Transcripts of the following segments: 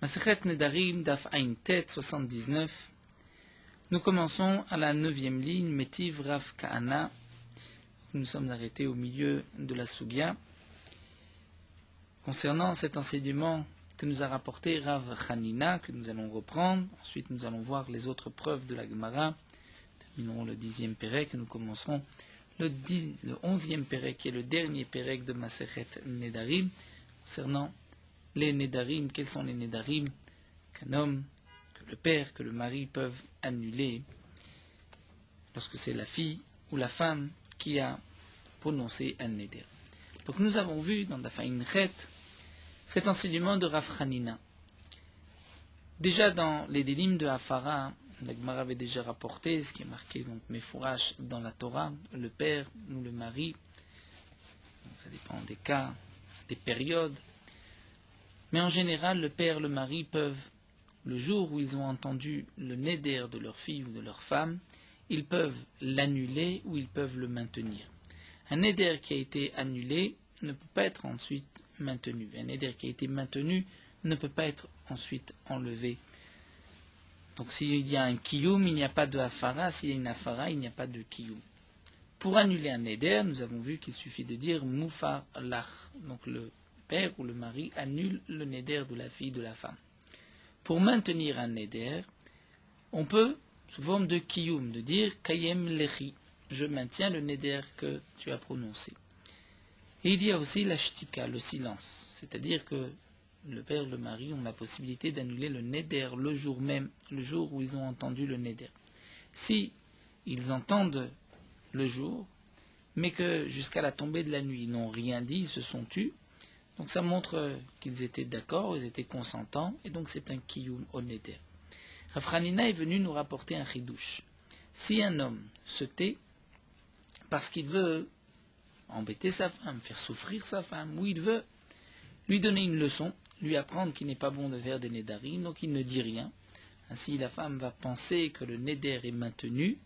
Masechet Nedarim, Daf Ain Tet 79. Nous commençons à la 9e ligne, Metiv Rav Kahana. Nous sommes arrêtés au milieu de la Sugya. Concernant cet enseignement que nous a rapporté Rav Hanina, que nous allons reprendre. Ensuite, nous allons voir les autres preuves de la Gemara. Nous terminerons le 10e Pérek et nous commencerons le 11e Pérek, qui est le dernier Pérek de Masechet Nedarim, concernant les Nedarim. Quels sont les Nedarim qu'un homme, que le père, que le mari peuvent annuler lorsque c'est la fille ou la femme qui a prononcé un Neder. Donc nous avons vu dans la Faïn Chet cet enseignement de Rav Hanina. Déjà dans les Délim de Hafara, la Gemara avait déjà rapporté ce qui est marqué donc Mefourash dans la Torah, le père ou le mari. Donc, ça dépend des cas, des périodes. Mais en général, le père et le mari peuvent, le jour où ils ont entendu le Neder de leur fille ou de leur femme, ils peuvent l'annuler ou ils peuvent le maintenir. Un Neder qui a été annulé ne peut pas être ensuite maintenu. Un Neder qui a été maintenu ne peut pas être ensuite enlevé. Donc s'il y a un Kiyum, il n'y a pas de Hafara. S'il y a une Hafara, il n'y a pas de Kiyum. Pour annuler un Neder, nous avons vu qu'il suffit de dire Mufar Lach. Donc le père ou le mari annule le Neder de la fille, de la femme. Pour maintenir un Neder, on peut, sous forme de Kiyum, de dire Kayem Lechi. Je maintiens le Neder que tu as prononcé. Et il y a aussi la shtika, le silence. C'est-à-dire que le père et le mari ont la possibilité d'annuler le Neder le jour même, le jour où ils ont entendu le Neder. Si ils entendent le jour, mais que jusqu'à la tombée de la nuit, ils n'ont rien dit, ils se sont tus, donc ça montre qu'ils étaient d'accord, ils étaient consentants, et donc c'est un kiyum au Neder. Rav Hanina est venu nous rapporter un chidouche. Si un homme se tait parce qu'il veut embêter sa femme, faire souffrir sa femme, ou il veut lui donner une leçon, lui apprendre qu'il n'est pas bon de faire des Nedarim, donc il ne dit rien. Ainsi la femme va penser que le Neder est maintenu,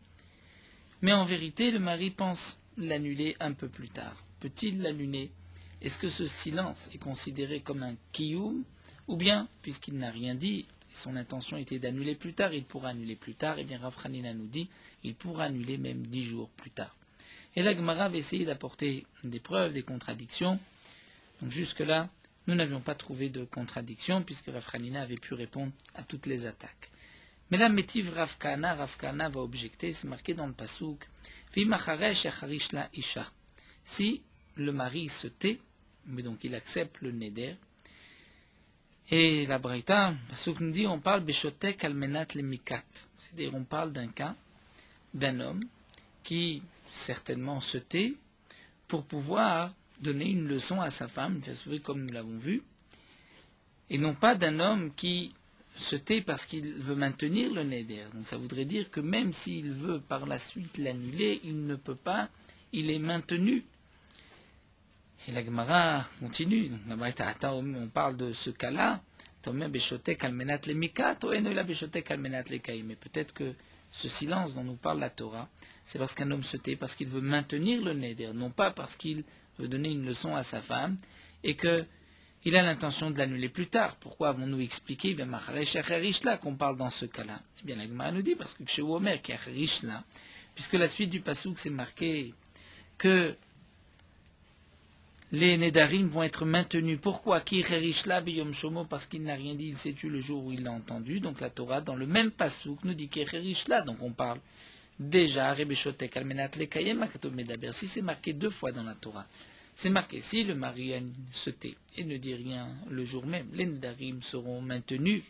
mais en vérité le mari pense l'annuler un peu plus tard. Peut-il l'annuler? Est-ce que ce silence est considéré comme un kiyum, ou bien, puisqu'il n'a rien dit, et son intention était d'annuler plus tard, il pourra annuler plus tard, et bien Rav Hanina nous dit, il pourra annuler même 10 jours plus tard. Et la Gemara va essayer d'apporter des preuves, des contradictions. Donc jusque-là, nous n'avions pas trouvé de contradiction, puisque Rav Hanina avait pu répondre à toutes les attaques. Mais là, Metiv Rav Kahana va objecter, c'est marqué dans le Pasuk, Vimacharesh yacharish la isha. Si le mari se tait, mais donc il accepte le Neder, et la Braïta, Pasuk nous dit, on parle Beshotek almenat le mikat. C'est-à-dire, on parle d'un cas d'un homme qui certainement se tait pour pouvoir donner une leçon à sa femme, faire souffrir comme nous l'avons vu, et non pas d'un homme qui se tait parce qu'il veut maintenir le Neder. Donc ça voudrait dire que même s'il veut par la suite l'annuler, il ne peut pas, il est maintenu. Et la Gemara continue, on parle de ce cas-là, mais peut-être que ce silence dont nous parle la Torah, c'est parce qu'un homme se tait, parce qu'il veut maintenir le Neder, non pas parce qu'il veut donner une leçon à sa femme, et qu'il a l'intention de l'annuler plus tard. Pourquoi avons-nous expliqué qu'on parle dans ce cas-là? Eh bien, la Gemara nous dit, parce que chez Omer, puisque la suite du Pasuk, c'est marqué que les Nedarim vont être maintenus. Pourquoi? Parce qu'il n'a rien dit, il s'est tué le jour où il l'a entendu. Donc la Torah, dans le même Pasuk, nous dit donc on parle déjà, si c'est marqué 2 fois dans la Torah, c'est marqué, si le mari se tait et ne dit rien le jour même, les Nedarim seront maintenus.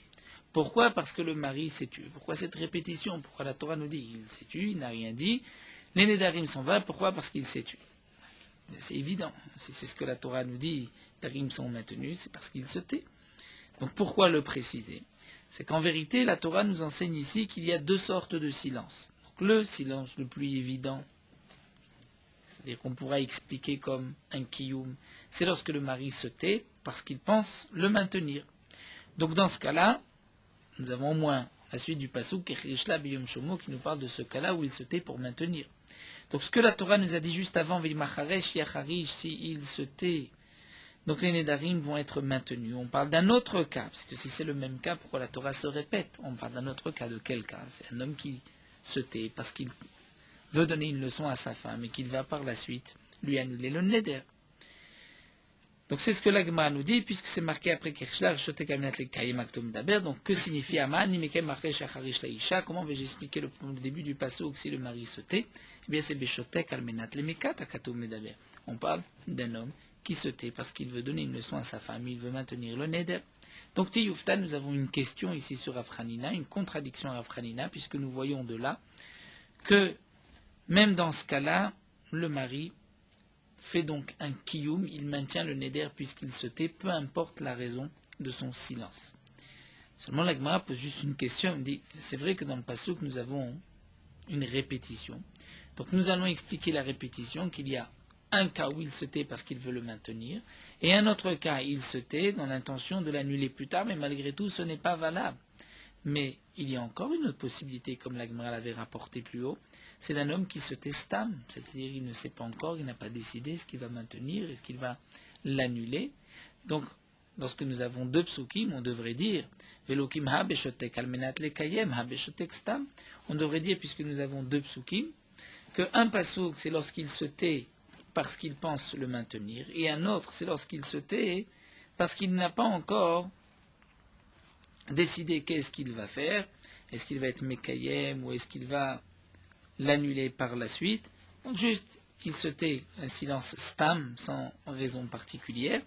Pourquoi? Parce que le mari s'est tué. Pourquoi cette répétition? Pourquoi la Torah nous dit, il s'est tué, il n'a rien dit, les Nedarim s'en vont, pourquoi? Parce qu'il s'est tué. C'est évident, si c'est ce que la Torah nous dit, les Nedarim sont maintenus, c'est parce qu'il se tait. Donc pourquoi le préciser? C'est qu'en vérité, la Torah nous enseigne ici qu'il y a 2 sortes de silence. Donc, le silence le plus évident, c'est-à-dire qu'on pourra expliquer comme un kiyum, c'est lorsque le mari se tait parce qu'il pense le maintenir. Donc dans ce cas-là, nous avons au moins la suite du pasuk qui nous parle de ce cas-là où il se tait pour maintenir. Donc ce que la Torah nous a dit juste avant, s'il se tait Donc les Nédarim vont être maintenus. On parle d'un autre cas, parce que si c'est le même cas, pourquoi la Torah se répète? On parle d'un autre cas. De quel cas? C'est un homme qui se tait parce qu'il veut donner une leçon à sa femme et qu'il va par la suite lui annuler le Neder. Donc c'est ce que l'Agma nous dit, puisque c'est marqué après Kirchlar, Daber. Donc que signifie Aman, comment vais-je expliquer le début du passage si le mari se tait? Eh bien c'est Beshotek Almenat Lemekat Akatum Medaber. On parle d'un homme qui se tait parce qu'il veut donner une leçon à sa femme, il veut maintenir le Neder. Donc Tiyufta, nous avons une question ici sur Rav Hanina, une contradiction à Rav Hanina, puisque nous voyons de là que même dans ce cas-là, le mari fait donc un kiyum, il maintient le neder puisqu'il se tait, peu importe la raison de son silence. Seulement la Gemara pose juste une question, elle dit, c'est vrai que dans le pasuk nous avons une répétition. Donc nous allons expliquer la répétition, qu'il y a un cas où il se tait parce qu'il veut le maintenir, et un autre cas, il se tait dans l'intention de l'annuler plus tard, mais malgré tout ce n'est pas valable. Mais il y a encore une autre possibilité, comme la Gemara l'avait rapporté plus haut, c'est d'un homme qui se tait stam, c'est-à-dire il ne sait pas encore, il n'a pas décidé ce qu'il va maintenir, est-ce qu'il va l'annuler. Donc, lorsque nous avons deux psukim, on devrait dire Velokim ha beshotek almenat lekayem ha beshotek stam. On devrait dire, puisque nous avons deux psukim, qu'un pasuk c'est lorsqu'il se tait parce qu'il pense le maintenir, et un autre c'est lorsqu'il se tait parce qu'il n'a pas encore décider qu'est-ce qu'il va faire, est-ce qu'il va être Mekayem ou est-ce qu'il va l'annuler par la suite. Donc juste, il se tait un silence stam, sans raison particulière.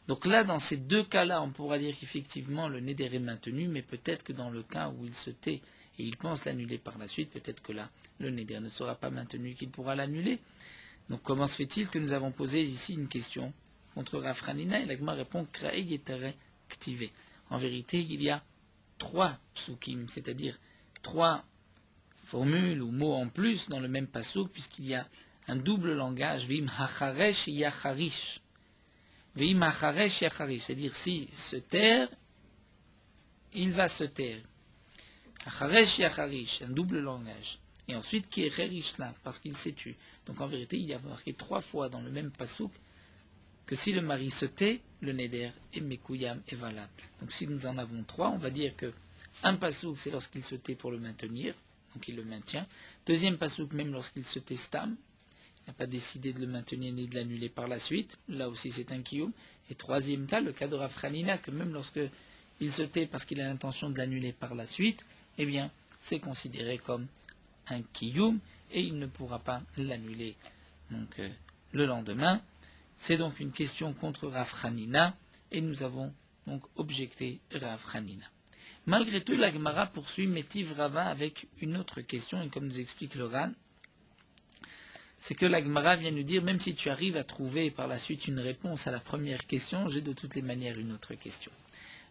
Donc là, dans ces deux cas-là, on pourra dire qu'effectivement le neder est maintenu, mais peut-être que dans le cas où il se tait et il pense l'annuler par la suite, peut-être que là, le neder ne sera pas maintenu, qu'il pourra l'annuler. Donc comment se fait-il que nous avons posé ici une question contre Rav Hanina et l'Agma répond Kraeg etere ktive. En vérité, il y a trois psukim, c'est-à-dire trois formules ou mots en plus dans le même pasuk, puisqu'il y a un double langage, vim hacharesh yacharish. Vim hacharesh yacharish, c'est-à-dire si se taire, il va se taire. Hacharesh yacharish, un double langage. Et ensuite, qui est là, parce qu'il s'est tué. Donc en vérité, il y a marqué trois fois dans le même pasuk que si le mari se tait, le neder est mekuyam et valable. Donc si nous en avons trois, on va dire que un pasouk c'est lorsqu'il se tait pour le maintenir, donc il le maintient. Deuxième pasouk, même lorsqu'il se tait stam, il n'a pas décidé de le maintenir ni de l'annuler par la suite, là aussi c'est un kiyum. Et troisième cas, le cas de Rav Hanina, que même lorsque il se tait parce qu'il a l'intention de l'annuler par la suite, eh bien c'est considéré comme un kiyum et il ne pourra pas l'annuler donc le lendemain. C'est donc une question contre Rav Hanina, et nous avons donc objecté Rav Hanina. Malgré tout, la Gemara poursuit Métiv Rava avec une autre question, et comme nous explique le Ran, c'est que la Gemara vient nous dire, même si tu arrives à trouver par la suite une réponse à la première question, j'ai de toutes les manières une autre question.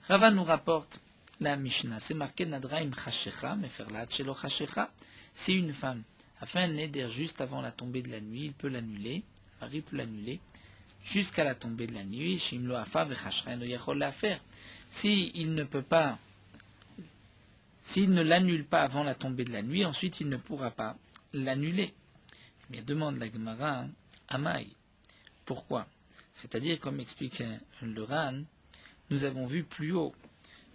Rava nous rapporte la Mishnah, c'est marqué Nadraim Chashecha, Meferlat Shelo Chashecha. Si une femme a fait un neder juste avant la tombée de la nuit, il peut l'annuler, le mari peut l'annuler, jusqu'à la tombée de la nuit, s'il ne peut pas, s'il ne l'annule pas avant la tombée de la nuit, ensuite il ne pourra pas l'annuler. Eh bien, demande la Gemara à Maï. Pourquoi? C'est-à-dire, comme explique le Ran, nous avons vu plus haut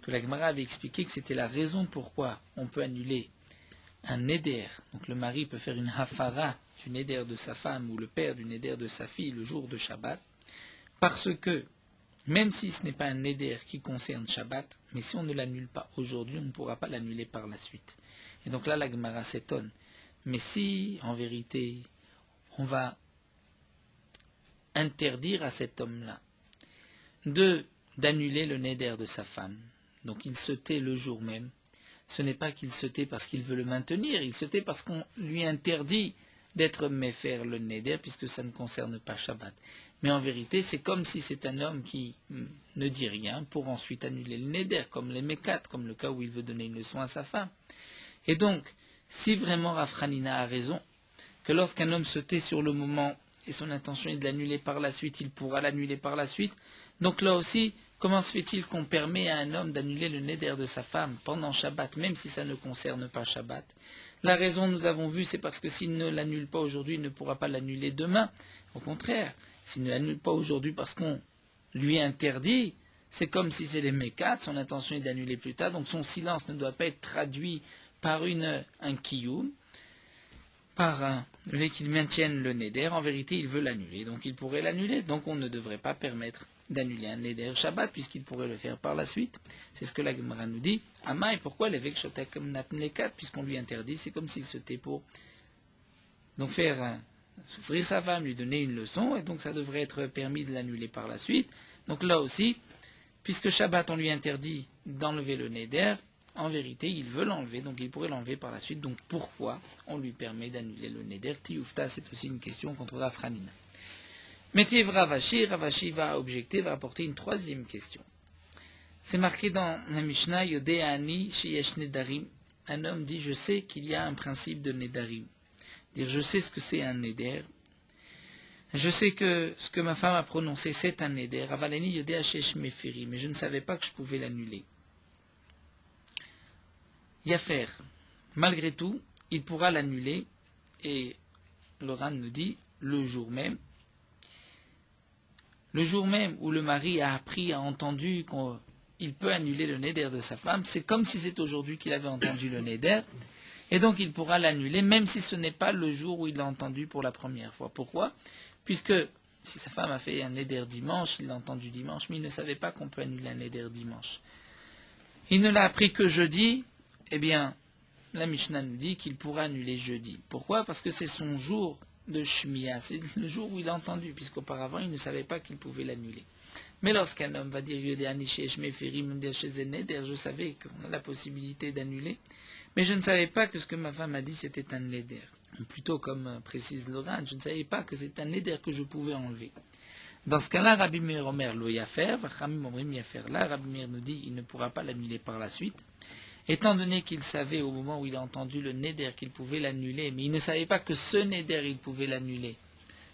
que la Gemara avait expliqué que c'était la raison pourquoi on peut annuler un neder. Donc le mari peut faire une hafara du neder de sa femme ou le père du neder de sa fille le jour de Shabbat, parce que, même si ce n'est pas un neder qui concerne Shabbat, mais si on ne l'annule pas aujourd'hui, on ne pourra pas l'annuler par la suite. Et donc là, la Gemara s'étonne. Mais si, en vérité, on va interdire à cet homme-là d'annuler le neder de sa femme, donc il se tait le jour même, ce n'est pas qu'il se tait parce qu'il veut le maintenir, il se tait parce qu'on lui interdit d'être méfer le neder, puisque ça ne concerne pas Shabbat. Mais en vérité, c'est comme si c'est un homme qui ne dit rien pour ensuite annuler le neder, comme les mékat, comme le cas où il veut donner une leçon à sa femme. Et donc, si vraiment Rav Hanina a raison, que lorsqu'un homme se tait sur le moment et son intention est de l'annuler par la suite, il pourra l'annuler par la suite, donc là aussi, comment se fait-il qu'on permet à un homme d'annuler le neder de sa femme pendant Shabbat, même si ça ne concerne pas Shabbat? La raison, nous avons vu, c'est parce que s'il ne l'annule pas aujourd'hui, il ne pourra pas l'annuler demain. Au contraire, s'il ne l'annule pas aujourd'hui parce qu'on lui interdit, c'est comme si c'est les mécats, son intention est d'annuler plus tard, donc son silence ne doit pas être traduit par un kiyum, par le fait qu'il maintienne le neder. En vérité, il veut l'annuler, donc il pourrait l'annuler, donc on ne devrait pas permettre d'annuler un neder Shabbat, puisqu'il pourrait le faire par la suite. C'est ce que la Gemara nous dit. Ama, et pourquoi l'évêque Shotek Natnekat, puisqu'on lui interdit, c'est comme s'il se tait pour donc faire souffrir sa femme, lui donner une leçon, et donc ça devrait être permis de l'annuler par la suite. Donc là aussi, puisque Shabbat on lui interdit d'enlever le neder, en vérité il veut l'enlever, donc il pourrait l'enlever par la suite. Donc pourquoi on lui permet d'annuler le neder? Tioufta, c'est aussi une question contre Rav Hanina. Métiv Ravashi, Ravashi va objecter, va apporter une troisième question. C'est marqué dans la Mishnah, Yodeani Sheyesh Nedarim. Un homme dit, je sais qu'il y a un principe de Nedarim. Dire, je sais ce que c'est un neder. Je sais que ce que ma femme a prononcé, c'est un neder. Avaleni Yodea Shesh Mefiri. Mais je ne savais pas que je pouvais l'annuler. Yafer. Malgré tout, il pourra l'annuler. Et le Ran nous dit, le jour même où le mari a appris, a entendu qu'il peut annuler le neder de sa femme, c'est comme si c'est aujourd'hui qu'il avait entendu le neder, et donc il pourra l'annuler, même si ce n'est pas le jour où il l'a entendu pour la première fois. Pourquoi? Puisque si sa femme a fait un neder dimanche, il l'a entendu dimanche, mais il ne savait pas qu'on peut annuler un neder dimanche. Il ne l'a appris que jeudi, eh bien, la Mishnah nous dit qu'il pourra annuler jeudi. Pourquoi? Parce que c'est son jour de Shmiya, c'est le jour où il a entendu, puisqu'auparavant il ne savait pas qu'il pouvait l'annuler. Mais lorsqu'un homme va dire je savais qu'on a la possibilité d'annuler, mais je ne savais pas que ce que ma femme a dit c'était un neder. Plutôt comme précise Laurent, je ne savais pas que c'est un neder que je pouvais enlever. Dans ce cas-là, Rabbi Meir Omer lo yafer, Vachamim omrim yafer. Là, Rabbi Meir nous dit il ne pourra pas l'annuler par la suite. Étant donné qu'il savait au moment où il a entendu le neder qu'il pouvait l'annuler, mais il ne savait pas que ce neder il pouvait l'annuler,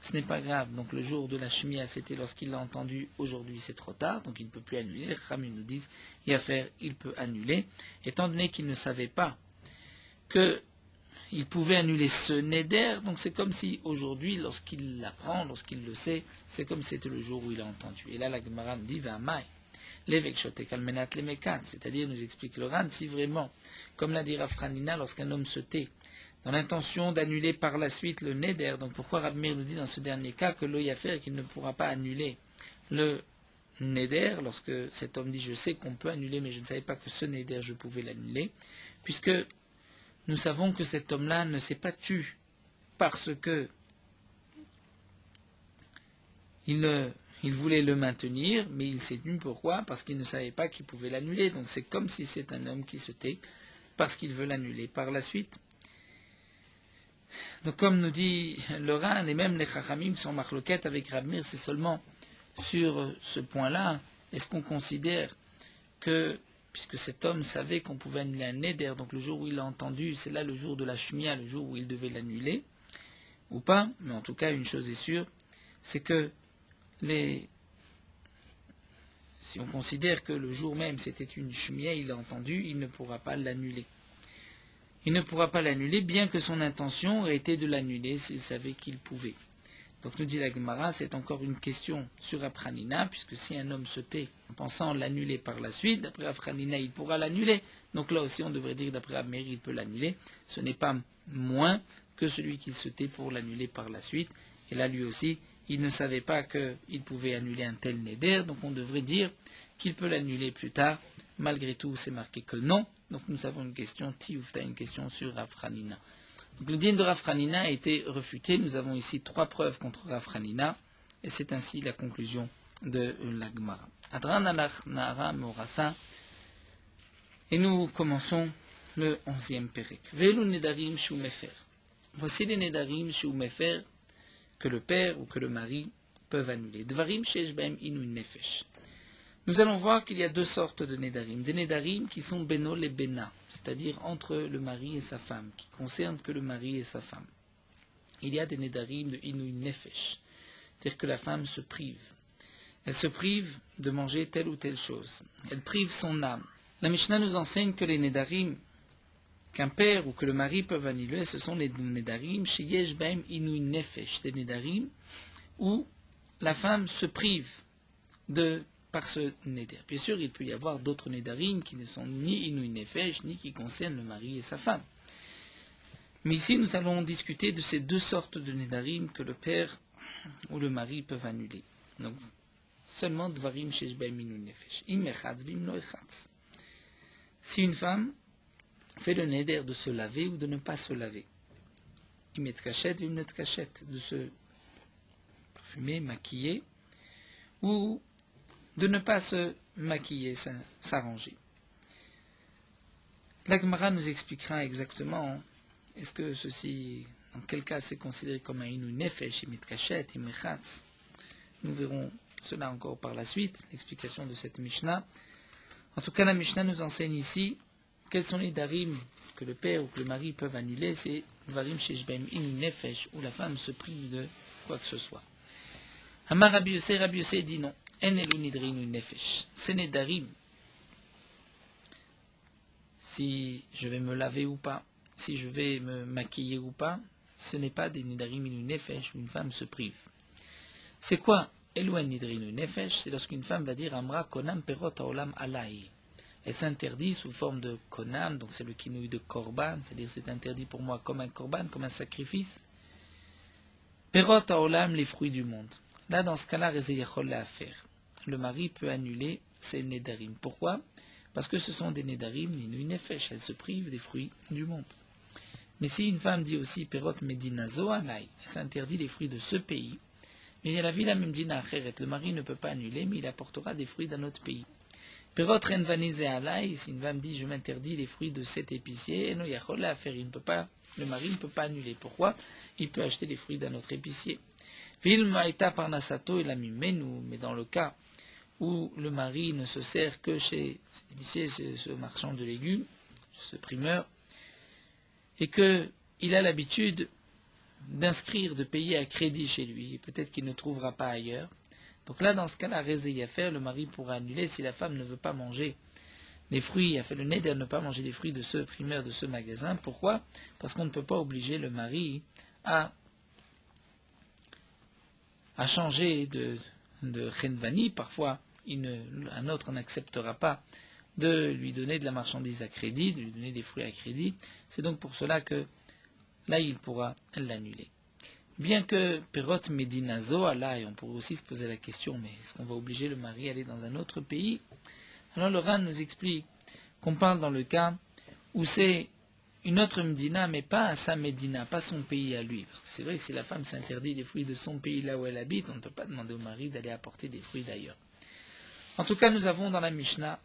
ce n'est pas grave. Donc le jour de la Shmiya, c'était lorsqu'il l'a entendu. Aujourd'hui, c'est trop tard, donc il ne peut plus annuler. Les Khamim nous disent, Yafer, il peut annuler. Étant donné qu'il ne savait pas qu'il pouvait annuler ce neder, donc c'est comme si aujourd'hui, lorsqu'il l'apprend, lorsqu'il le sait, c'est comme si c'était le jour où il a entendu. Et là, la Gemara nous dit, Va'amai. C'est-à-dire, nous explique le Ran, si vraiment, comme l'a dit Rav Hanina, lorsqu'un homme se tait, dans l'intention d'annuler par la suite le neder, donc pourquoi Rabbi Meir nous dit dans ce dernier cas que l'oyafer qu'il ne pourra pas annuler le neder, lorsque cet homme dit je sais qu'on peut annuler, mais je ne savais pas que ce neder je pouvais l'annuler, puisque nous savons que cet homme-là ne s'est pas tu parce que il voulait le maintenir, mais il s'est tenu pourquoi? Parce qu'il ne savait pas qu'il pouvait l'annuler. Donc c'est comme si c'est un homme qui se tait parce qu'il veut l'annuler par la suite. Donc comme nous dit le Ran, et même les Chachamim sont marloquettes avec Rabbi Meir, c'est seulement sur ce point-là, est-ce qu'on considère que, puisque cet homme savait qu'on pouvait annuler un neder, donc le jour où il l'a entendu, c'est là le jour de la Shmiya, le jour où il devait l'annuler, ou pas, mais en tout cas une chose est sûre, c'est que si on considère que le jour même c'était une Shmiya, il l'a entendu, il ne pourra pas l'annuler. Il ne pourra pas l'annuler, bien que son intention ait été de l'annuler s'il savait qu'il pouvait. Donc nous dit la Gemara, c'est encore une question sur Afranina, puisque si un homme se tait en pensant l'annuler par la suite, d'après Afranina, il pourra l'annuler. Donc là aussi, on devrait dire d'après Abmer, il peut l'annuler. Ce n'est pas moins que celui qui se tait pour l'annuler par la suite. Et là, lui aussi, il ne savait pas qu'il pouvait annuler un tel neder, donc on devrait dire qu'il peut l'annuler plus tard. Malgré tout, c'est marqué que non. Donc nous avons une question, Tioufta, une question sur Afranina. Donc le din de Rav Hanina a été refuté. Nous avons ici 3 preuves contre Rav Hanina, et c'est ainsi la conclusion de la Gemara. Adran alach nahara morasa, et nous commençons le 11e perek. Velu nedarim shu mefer. Voici les nedarim shu mefer que le père ou que le mari peuvent annuler. Dvarim shesh bahem inu nefesh. Nous allons voir qu'il y a 2 sortes de nedarim. Des nedarim qui sont benol et bena, c'est-à-dire entre le mari et sa femme, qui concernent que le mari et sa femme. Il y a des nedarim de inu nefesh, c'est-à-dire que la femme se prive. Elle se prive de manger telle ou telle chose. Elle prive son âme. La Mishnah nous enseigne que les nedarim qu'un père ou que le mari peuvent annuler, ce sont les nedarim sheyesh bahem inu nefesh, des nedarim où la femme se prive par ce neder. Bien sûr, il peut y avoir d'autres nedarim qui ne sont ni inouï nefesh, ni qui concernent le mari et sa femme. Mais ici, nous allons discuter de ces deux sortes de nedarim que le père ou le mari peuvent annuler. Donc, seulement dvarim shesh b'hem inouï nefesh. Im echatz v'im lo echatz. Si une femme fait le neder de se laver ou de ne pas se laver, im et kachet v'im net kachet, de se parfumer, maquiller, ou de ne pas se maquiller, s'arranger. La Gemara nous expliquera exactement est-ce que ceci, dans quel cas c'est considéré comme un inouï nefesh, im et kachet, im echatz. Nous verrons cela encore par la suite, l'explication de cette Mishnah. En tout cas, la Mishnah nous enseigne ici quels sont les darim que le père ou que le mari peuvent annuler. C'est varim sheshbem in nefesh, où la femme se prive de quoi que ce soit. Amar Rabbi Yossé dit non. En elu nidrinu nefesh. C'est les darim. Si je vais me laver ou pas, si je vais me maquiller ou pas, ce n'est pas des nidarim in nefesh où une femme se prive. C'est quoi Elouen nidrinu nefesh? C'est lorsqu'une femme va dire Amra konam perot haolam alai. Elle s'interdit sous forme de konam, donc c'est le kinouï de korban, c'est-à-dire c'est interdit pour moi comme un korban, comme un sacrifice. Perot haolam, les fruits du monde. Là, dans ce cas-là, Rezé Yachol l'a à faire. Le mari peut annuler ses nedarim. Pourquoi? Parce que ce sont des nedarim inouï nefesh, elle se prive des fruits du monde. Mais si une femme dit aussi perot medina zoalai, elle s'interdit les fruits de ce pays, mais elle a vu la même dîna acheret, le mari ne peut pas annuler, mais il apportera des fruits d'un autre pays. Perot renvanize alai, si une femme dit je m'interdis les fruits de cet épicier, eno yachol la faire, le mari ne peut pas annuler. Pourquoi? Il peut acheter les fruits d'un autre épicier. Vil maïta parnasato et la mimenu, mais dans le cas où le mari ne se sert que chez cet épicier, ce marchand de légumes, ce primeur, et qu'il a l'habitude d'inscrire, de payer à crédit chez lui, peut-être qu'il ne trouvera pas ailleurs. Donc là, dans ce cas-là, Rezé à faire, le mari pourra annuler si la femme ne veut pas manger des fruits, a fait le neder, ne pas manger des fruits de ce primeur, de ce magasin. Pourquoi? Parce qu'on ne peut pas obliger le mari à changer de chenvani. Parfois, un autre n'acceptera pas de lui donner de la marchandise à crédit, de lui donner des fruits à crédit. C'est donc pour cela que là, il pourra l'annuler. Bien que Perot Medina Zoala, et on pourrait aussi se poser la question, mais est-ce qu'on va obliger le mari à aller dans un autre pays? Alors le Ran nous explique qu'on parle dans le cas où c'est une autre Medina, mais pas sa Medina, pas son pays à lui. Parce que c'est vrai que si la femme s'interdit les fruits de son pays là où elle habite, on ne peut pas demander au mari d'aller apporter des fruits d'ailleurs. En tout cas, nous avons dans la Mishnah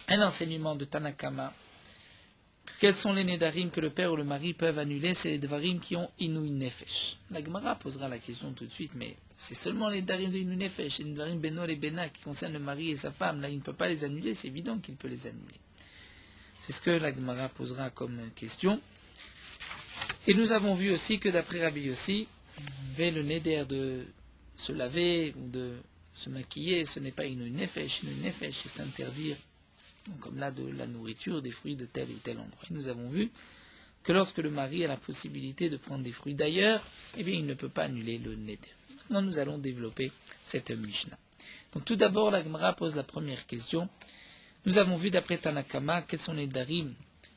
un enseignement de Tanakama. Quels sont les nedarim que le père ou le mari peuvent annuler? C'est les devarim qui ont inouï nefesh. La Gemara posera la question tout de suite, mais c'est seulement les nedarim de inouï nefesh, les nedarim benol et bena qui concernent le mari et sa femme. Là, il ne peut pas les annuler, c'est évident qu'il peut les annuler. C'est ce que la Gemara posera comme question. Et nous avons vu aussi que d'après Rabbi Yossi, le neder de se laver ou de se maquiller, ce n'est pas inouï nefesh. Inouï nefesh, c'est s'interdire, comme là, de la nourriture, des fruits de tel ou tel endroit. Et nous avons vu que lorsque le mari a la possibilité de prendre des fruits d'ailleurs, eh bien, il ne peut pas annuler le neder. Maintenant, nous allons développer cette Mishnah. Donc, tout d'abord, la Gemara pose la première question. Nous avons vu, d'après Tanakama, quels sont les darim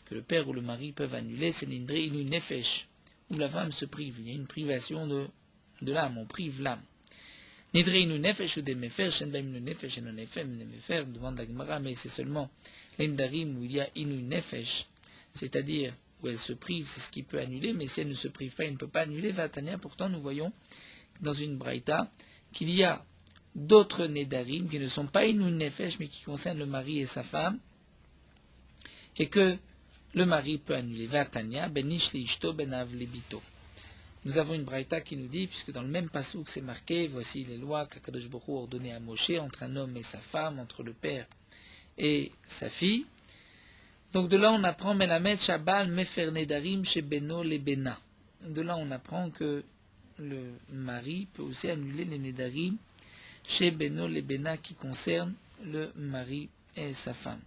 que le père ou le mari peuvent annuler. C'est l'indré inu nefesh, où la femme se prive. Il y a une privation de l'âme, on prive l'âme. Nidre inu nefesh ou des mefer, shen baim inu nefesh, enu nefem, des mefer, demande la Gemara, mais c'est seulement l'indarim où il y a inu nefesh, c'est-à-dire où elle se prive, c'est ce qui peut annuler, mais si elle ne se prive pas, elle ne peut pas annuler. Vatania, pourtant, nous voyons dans une braïta qu'il y a d'autres nedarim qui ne sont pas inu nefesh, mais qui concernent le mari et sa femme, et que le mari peut annuler. Vatania, benish li ishto benav li bito. Nous avons une braïta qui nous dit, puisque dans le même passouk c'est marqué, voici les lois qu'Akadosh Baruch Hu a ordonnées à Moshe entre un homme et sa femme, entre le père et sa fille. Donc de là on apprend Melamed Shabal Mefer Nedarim chez Beno les Bena. De là on apprend que le mari peut aussi annuler les Nedarim chez Beno les Bena qui concernent le mari et sa femme.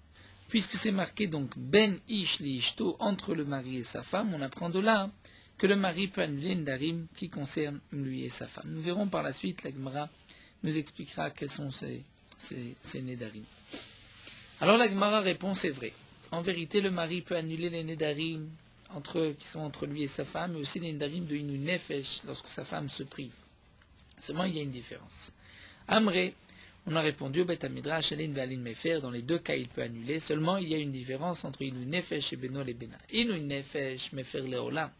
Puisque c'est marqué donc Ben Ish li Ishto entre le mari et sa femme, on apprend de là que le mari peut annuler une darim qui concerne lui et sa femme. Nous verrons par la suite la Gemara nous expliquera quels sont ces Nédarim. Alors la Gemara répond, c'est vrai. En vérité, le mari peut annuler les Nédarim qui sont entre lui et sa femme, mais aussi les Nédarim de Inu Nefesh, lorsque sa femme se prive. Seulement, il y a une différence. Amré, on a répondu au Beth Midrash, Alin Ve'alin Mefer, dans les deux cas, il peut annuler. Seulement, il y a une différence entre Inu Nefesh et Beno le Bena. Inu Nefesh Mefer Leola.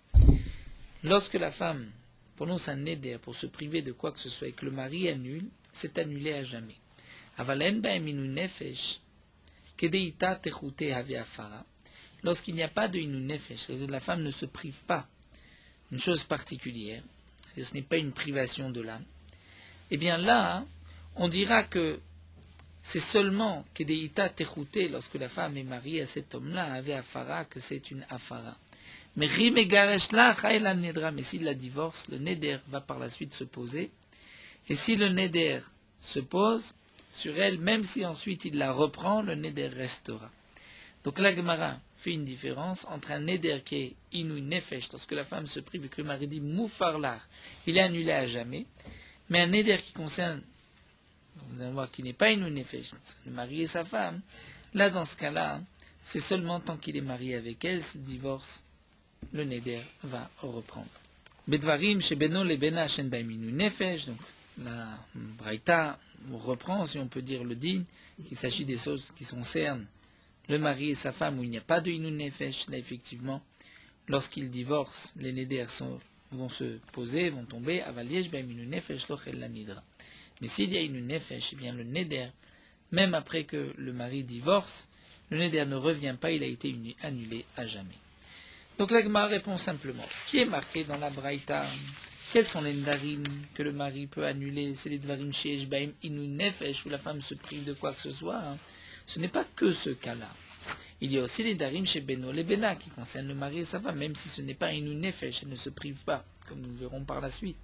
Lorsque la femme prononce un Neder pour se priver de quoi que ce soit et que le mari annule, c'est annulé à jamais. Avalen Ba'em Inu Nefesh, Kedeita Techute Havi Afara. Lorsqu'il n'y a pas de Inu Nefesh, la femme ne se prive pas d'une chose particulière, ce n'est pas une privation de l'âme, eh bien là, on dira que c'est seulement Kedeita Techute, lorsque la femme est mariée à cet homme-là, Havi Afara, que c'est une Afara. Mais mais s'il la divorce, le Neder va par la suite se poser. Et si le Neder se pose sur elle, même si ensuite il la reprend, le Neder restera. Donc la Gemara fait une différence entre un Neder qui est Inu Nefesh, lorsque la femme se prive et que le mari dit Moufarlar, il est annulé à jamais, mais un Neder qui concerne, vous allez voir, qui n'est pas Inu Nefesh, le mari et sa femme, là dans ce cas-là, c'est seulement tant qu'il est marié avec elle, s'il divorce, le Neder va reprendre. Bedvarim chez Beno le Bena Shen Baiminu Nefesh, donc la Braïta reprend, si on peut dire le din, qu'il s'agit des choses qui concernent le mari et sa femme où il n'y a pas de Inu Nefesh. Là, effectivement, lorsqu'ils divorcent, les Neder vont se poser, vont tomber. Avaliesh Baiminu Nefesh Lochel la Nidra. Mais s'il y a Inu Nefesh, eh bien le Neder, même après que le mari divorce, le Neder ne revient pas, il a été annulé à jamais. Donc la Gemara répond simplement. Ce qui est marqué dans la Braïta, quels sont les Nédarim que le mari peut annuler? C'est les Dvarim Sheesh Baim Inu Nefesh, où la femme se prive de quoi que ce soit. Ce n'est pas que ce cas-là. Il y a aussi les Darim chez Beno le Bena, qui concernent le mari et sa femme, même si ce n'est pas Inu Nefesh, elle ne se prive pas, comme nous verrons par la suite.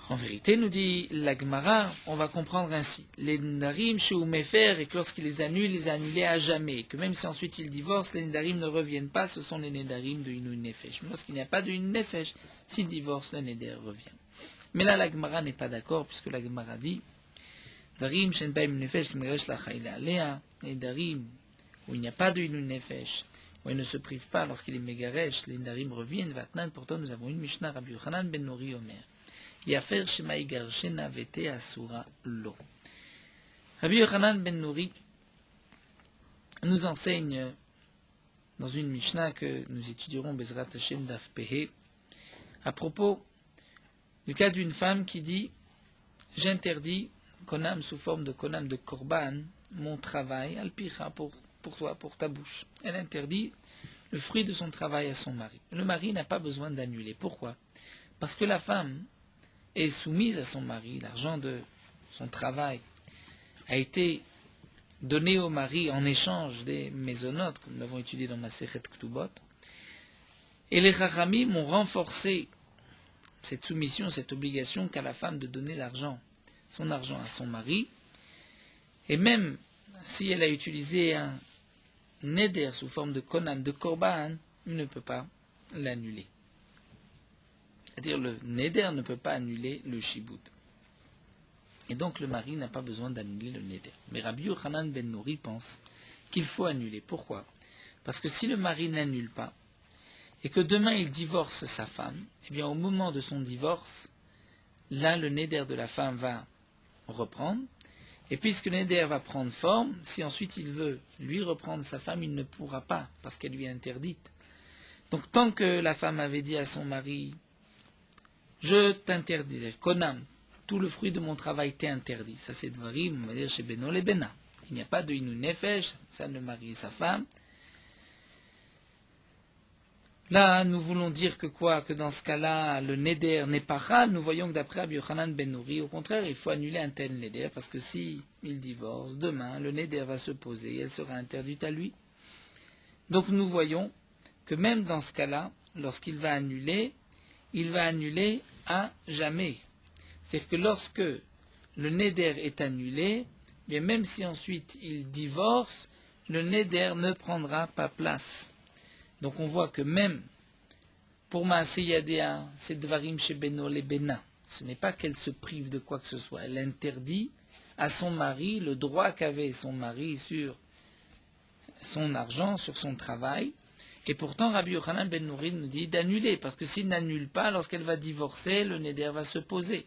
En vérité, nous dit la Gemara, on va comprendre ainsi. Les Nédarim chez Oumefer, et que lorsqu'il les annule, les a annulés à jamais. Que même si ensuite ils divorcent, les Nédarim ne reviennent pas, ce sont les Nédarim de Inu Nefesh. Mais lorsqu'il n'y a pas de Inu Nefesh, s'il divorce, le Néder revient. Mais là, la Gemara n'est pas d'accord, puisque la Gemara dit Darim shen baim nefesh k'meresh la chayla alea, les darim où il n'y a pas de Inu Nefesh, où il ne se prive pas lorsqu'il est mégaresh, les darim reviennent. Vatnan, pourtant nous avons une Mishnah, Rabbi Yochanan ben Nori Omer. Yafer shema igarshena vete asura lo. Rabbi Yochanan ben Nori nous enseigne dans une Mishnah que nous étudierons Bezrat Hashem Daf Pehe, à propos du cas d'une femme qui dit j'interdis konam sous forme de konam de korban, mon travail, alpicha pour toi, pour ta bouche. Elle interdit le fruit de son travail à son mari. Le mari n'a pas besoin d'annuler. Pourquoi? Parce que la femme est soumise à son mari. L'argent de son travail a été donné au mari en échange des mésonotes, comme nous l'avons étudié dans Masechet Ktubot. Et les Chachamim ont renforcé cette soumission, cette obligation qu'a la femme de donner son argent à son mari, et même si elle a utilisé un neder sous forme de konam, de korban, il ne peut pas l'annuler. C'est-à-dire le neder ne peut pas annuler le shiboud. Et donc le mari n'a pas besoin d'annuler le neder. Mais Rabbi Yochanan ben Nori pense qu'il faut annuler. Pourquoi? Parce que si le mari n'annule pas, et que demain il divorce sa femme, eh bien au moment de son divorce, là le neder de la femme va reprendre, et puisque le neder va prendre forme, si ensuite il veut lui reprendre sa femme, il ne pourra pas, parce qu'elle lui est interdite. Donc tant que la femme avait dit à son mari, je t'interdis, konam, tout le fruit de mon travail t'est interdit, ça c'est dvarim, on va dire chez Beno le Bena, il n'y a pas de Inu Nefesh, ça le mari et sa femme. Là, nous voulons dire que quoi? Que dans ce cas-là, le neder n'est pas chal. Nous voyons que d'après Rabbi Yochanan ben Nori, au contraire, il faut annuler un tel neder, parce que si il divorce, demain, le neder va se poser et elle sera interdite à lui. Donc nous voyons que même dans ce cas-là, lorsqu'il va annuler, il va annuler à jamais. C'est-à-dire que lorsque le neder est annulé, bien même si ensuite il divorce, le neder ne prendra pas place. Donc on voit que même pour Maaseh Yadea, c'est Dvarim chez Beno le Bena. Ce n'est pas qu'elle se prive de quoi que ce soit. Elle interdit à son mari le droit qu'avait son mari sur son argent, sur son travail. Et pourtant, Rabbi Yochanan ben Nouri nous dit d'annuler, parce que s'il n'annule pas, lorsqu'elle va divorcer, le neder va se poser.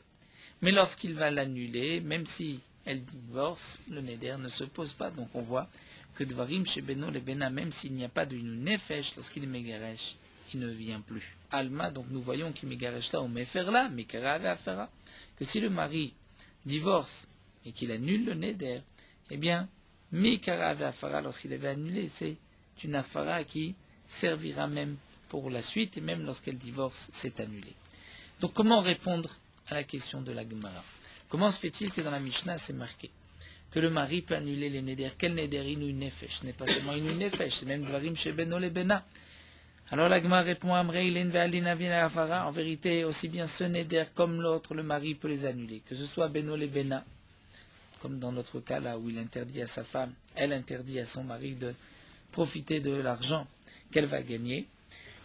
Mais lorsqu'il va l'annuler, même si elle divorce, le neder ne se pose pas. Donc on voit que Dvarim chez Beno le Bena, même s'il n'y a pas de nefesh, lorsqu'il est megaresh, il ne vient plus. Alma, donc nous voyons qu'il megaresh là, ou mefer là, mekara ave afera, que si le mari divorce et qu'il annule le neder, eh bien, mekara ave afara, lorsqu'il avait annulé, c'est une afara qui servira même pour la suite, et même lorsqu'elle divorce, c'est annulé. Donc comment répondre à la question de la Gemara? Comment se fait-il que dans la Mishnah, c'est marqué que le mari peut annuler les neder? Quel neder? Inu nefesh. Ce n'est pas seulement inu nefesh, c'est même dvarim chez Beno le Bena. Alors la Gemara répond Amrei len ve'alina vina afara. En vérité, aussi bien ce neder comme l'autre, le mari peut les annuler. Que ce soit Beno le Bena, comme dans notre cas là où il interdit à sa femme, elle interdit à son mari de profiter de l'argent qu'elle va gagner,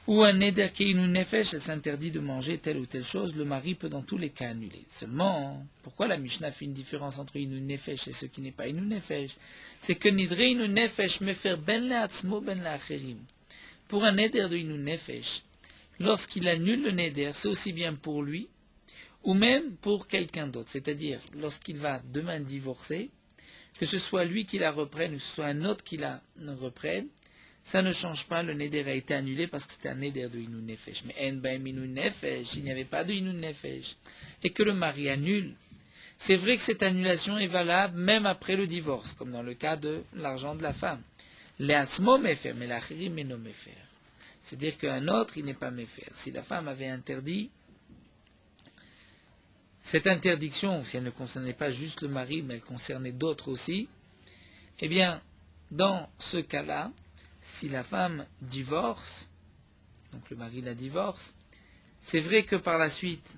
ou un neder qui est une nefesh, elle s'interdit de manger telle ou telle chose, le mari peut dans tous les cas annuler. Seulement, pourquoi la Mishnah fait une différence entre une nefesh et ce qui n'est pas une nefesh? C'est que nidre une nefesh me faire ben le'atzmo ben le'acherim. Pour un neder de une nefesh, lorsqu'il annule le neder, c'est aussi bien pour lui, ou même pour quelqu'un d'autre. C'est-à-dire, lorsqu'il va demain divorcer, que ce soit lui qui la reprenne, ou que ce soit un autre qui la reprenne, ça ne change pas, le neder a été annulé parce que c'était un neder de Inu Nefesh. Mais En Baim Inu Nefesh, il n'y avait pas de Inu Nefesh. Et que le mari annule. C'est vrai que cette annulation est valable même après le divorce, comme dans le cas de l'argent de la femme. Le'atzmo mefer, mais l'achiri meno mefer. C'est-à-dire qu'un autre, il n'est pas mefer. Si la femme avait interdit, cette interdiction, si elle ne concernait pas juste le mari, mais elle concernait d'autres aussi, eh bien, dans ce cas-là, si la femme divorce, donc le mari la divorce, c'est vrai que par la suite,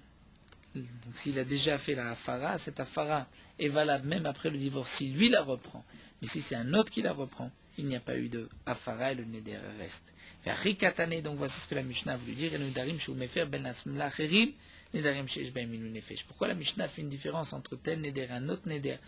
s'il a déjà fait la hafara, cette hafara est valable même après le divorce si lui la reprend. Mais si c'est un autre qui la reprend, il n'y a pas eu de hafara et le neder reste. Donc voici ce que la Mishnah voulait dire. Pourquoi la Mishnah fait une différence entre tel neder et un autre neder?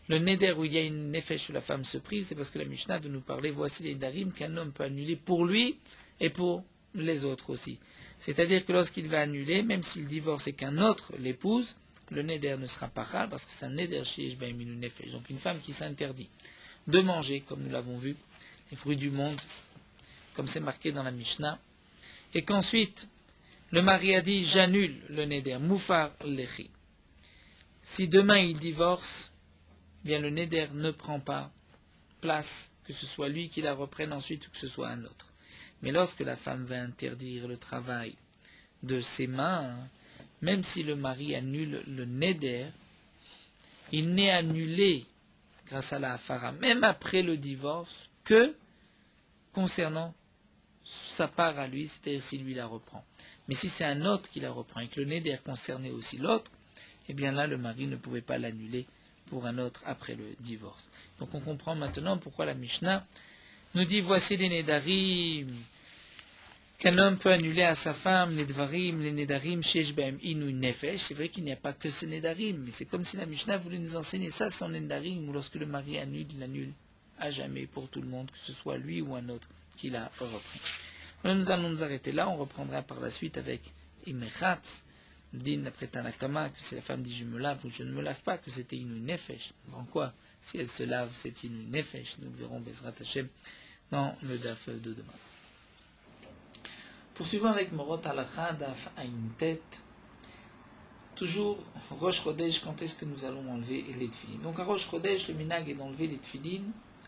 Le neder où il y a une nefesh où la femme se prive, c'est parce que la Mishnah veut nous parler, voici les nedarim qu'un homme peut annuler pour lui et pour les autres aussi. C'est-à-dire que lorsqu'il va annuler, même s'il divorce et qu'un autre l'épouse, le neder ne sera pas chal parce que c'est un neder sheish ba'iminu nefesh. Donc une femme qui s'interdit de manger, comme nous l'avons vu, les fruits du monde, comme c'est marqué dans la Mishnah, et qu'ensuite le mari a dit j'annule le neder, moufar lechi. Si demain il divorce, bien le neder ne prend pas place, que ce soit lui qui la reprenne ensuite ou que ce soit un autre. Mais lorsque la femme va interdire le travail de ses mains, même si le mari annule le neder, il n'est annulé grâce à la hafara, même après le divorce, que concernant sa part à lui, c'est-à-dire si lui la reprend. Mais si c'est un autre qui la reprend et que le neder concernait aussi l'autre, eh bien là le mari ne pouvait pas l'annuler pour un autre après le divorce. Donc on comprend maintenant pourquoi la Mishnah nous dit voici les nedarim qu'un homme peut annuler à sa femme, les dvarim, les nedarim, shesh behem inu nefesh. C'est vrai qu'il n'y a pas que ces nedarim, mais c'est comme si la Mishnah voulait nous enseigner ça sans nedarim, ou lorsque le mari annule, il annule à jamais pour tout le monde, que ce soit lui ou un autre qui l'a repris. Alors nous allons nous arrêter là, on reprendra par la suite avec Imechatz, din après Tanakama, que si la femme dit je me lave ou je ne me lave pas, que c'était une nefesh. En quoi? Si elle se lave, c'est une nefesh. Nous verrons Bezrat Hashem dans le daf de demain. Poursuivons avec Morot Halacha, daf Ain Tet. Toujours Rosh Chodesh, quand est-ce que nous allons enlever les tefilin? Donc à Rosh Chodesh, le minag est d'enlever les tefilin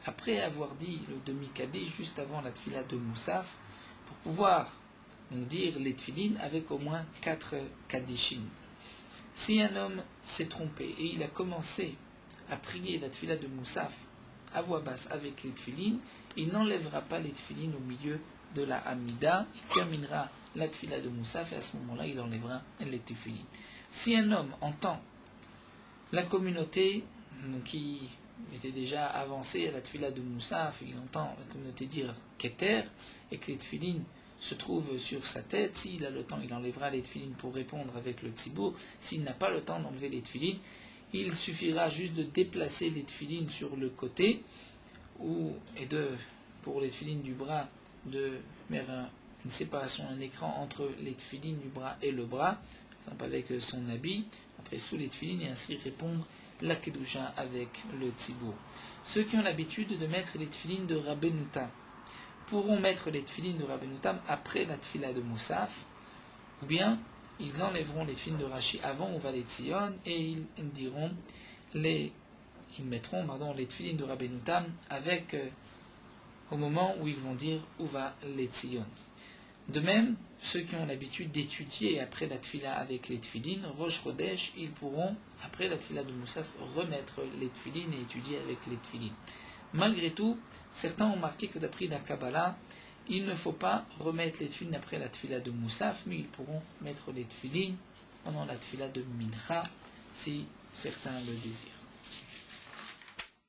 après avoir dit le demi-kaddish juste avant la tefila de Moussaf, pour pouvoir dire les tefilin avec au moins 4 kaddishin. Si un homme s'est trompé et il a commencé à prier la tefila de Moussaf à voix basse avec les tefilin, il n'enlèvera pas les tefilin au milieu de la Hamida, il terminera la tefila de Moussaf et à ce moment-là il enlèvera les tefilin. Si un homme entend la communauté qui était déjà avancée à la tefila de Moussaf, il entend la communauté dire Keter et que les tefilin se trouve sur sa tête. S'il a le temps, il enlèvera les tefilines pour répondre avec le tzibour. S'il n'a pas le temps d'enlever les tefilines, il suffira juste de déplacer les tefilines sur le côté pour les tefilines du bras, de faire une séparation, un écran entre les tefilines du bras et le bras, par exemple avec son habit, entrer sous les tefilines et ainsi répondre la kedusha avec le tzibour. Ceux qui ont l'habitude de mettre les tefilines de Rabbeinu Tam pourront mettre les tefilines de Rabbeinu Tam après la tefila de Moussaf, ou bien ils enlèveront les tefilines de Rashi avant Uva Letzion et ils mettront les tefilines de Rabbeinu Tam avec au moment où ils vont dire Uva Letzion. De même, ceux qui ont l'habitude d'étudier après la tefila avec les tefilines, Rosh Chodesh, ils pourront, après la tefila de Moussaf, remettre les tefilines et étudier avec les tefilines. Malgré tout, certains ont marqué que d'après la Kabbalah, il ne faut pas remettre les tefilines après la tefila de Moussaf, mais ils pourront mettre les tefilines pendant la tefila de Mincha, si certains le désirent.